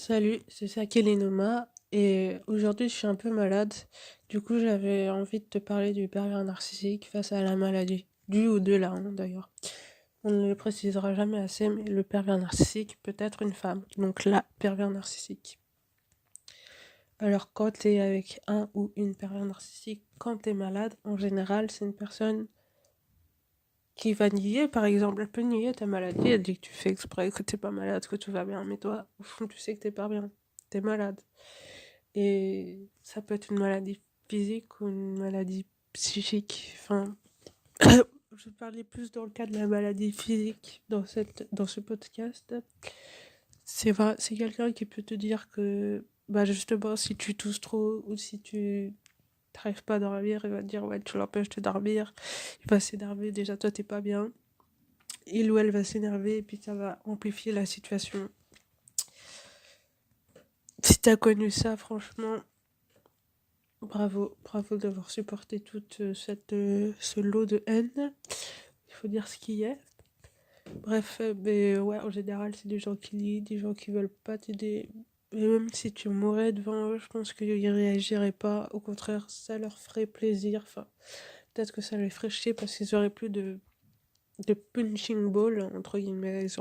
Salut, c'est Sakelinoma et aujourd'hui je suis un peu malade. Du coup, j'avais envie de te parler du pervers narcissique face à la maladie. Du ou de la, hein, d'ailleurs. On ne le précisera jamais assez, mais le pervers narcissique peut être une femme. Donc la pervers narcissique. Alors quand t'es avec un ou une pervers narcissique, quand t'es malade, en général, c'est une personne qui va nier, par exemple. Elle peut nier ta maladie, elle dit que tu fais exprès, que t'es pas malade, que tout va bien. Mais toi, au fond, tu sais que t'es pas bien. T'es malade. Et ça peut être une maladie physique ou une maladie psychique. Enfin, je parlais plus dans le cas de la maladie physique dans ce podcast. C'est vrai, c'est quelqu'un qui peut te dire que, bah justement, si tu tousses trop ou si tu t'arrives pas à dormir, il va te dire, ouais, tu l'empêches de dormir. Il va s'énerver. Déjà, toi, t'es pas bien. Il ou elle va s'énerver et puis ça va amplifier la situation. Si t'as connu ça, franchement, bravo, bravo d'avoir supporté toute ce lot de haine. Il faut dire ce qui est. Bref, mais ouais, en général, c'est des gens qui lient, des gens qui veulent pas t'aider. Et même si tu mourrais devant eux, je pense qu'ils réagiraient pas. Au contraire, ça leur ferait plaisir. Enfin, peut-être que ça les ferait chier parce qu'ils auraient plus de punching ball, entre guillemets. Ils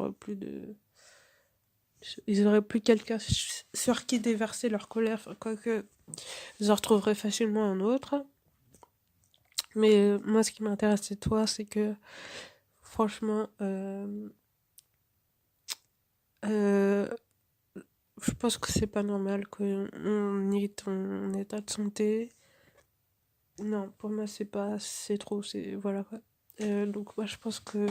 auraient plus quelqu'un sur qui déverser leur colère. Enfin, quoique, ils en retrouveraient facilement un autre. Mais moi, ce qui m'intéresse c'est toi, c'est que franchement, euh, je pense que c'est pas normal qu'on nie ton état de santé. Non, pour moi, c'est pas, c'est trop, c'est, voilà quoi. Donc, moi, je pense que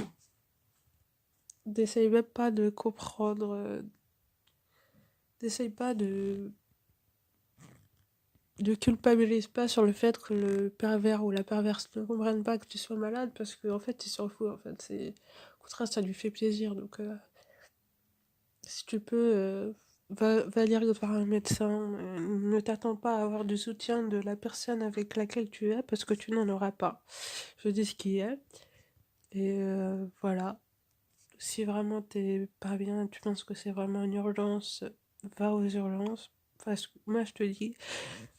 d'essaye même pas de comprendre, d'essaye pas de culpabilise pas sur le fait que le pervers ou la perverse ne comprenne pas que tu sois malade parce qu'en fait, il s'en fout, en fait. Au contraire, ça lui fait plaisir. Donc, si tu peux, va lire voir un médecin. Ne t'attends pas à avoir du soutien de la personne avec laquelle tu es parce que tu n'en auras pas. Je dis ce qui est. Et voilà. Si vraiment t'es pas bien, tu penses que c'est vraiment une urgence, va aux urgences. Parce que moi, je te dis,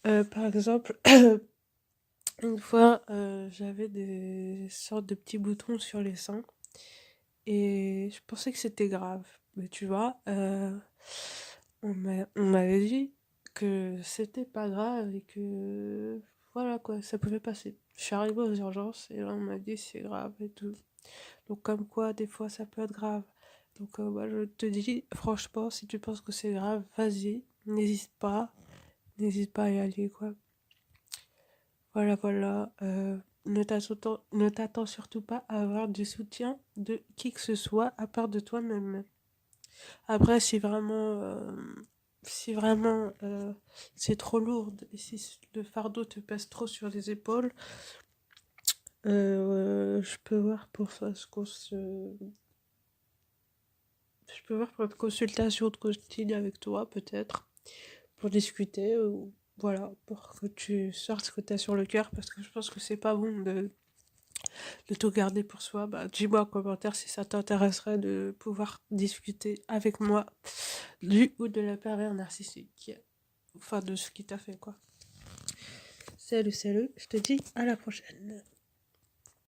par exemple, une fois, j'avais des sortes de petits boutons sur les seins et je pensais que c'était grave. Mais tu vois, on m'avait dit que c'était pas grave et que voilà quoi, ça pouvait passer. Je suis arrivée aux urgences et là on m'a dit c'est grave et tout. Donc comme quoi des fois ça peut être grave. Donc moi je te dis franchement si tu penses que c'est grave, vas-y, n'hésite pas à y aller quoi. Voilà voilà, ne t'attends surtout pas à avoir du soutien de qui que ce soit à part de toi-même. Après, si vraiment c'est trop lourd et si le fardeau te pèse trop sur les épaules, je peux voir pour ça je peux voir pour une consultation de coaching avec toi peut-être pour discuter ou voilà pour que tu sortes ce que tu as sur le cœur parce que je pense que c'est pas bon de tout garder pour soi. Bah, dis-moi en commentaire si ça t'intéresserait de pouvoir discuter avec moi du ou de la pervers narcissique. Enfin, de ce qui t'a fait, quoi. Salut, salut, je te dis à la prochaine.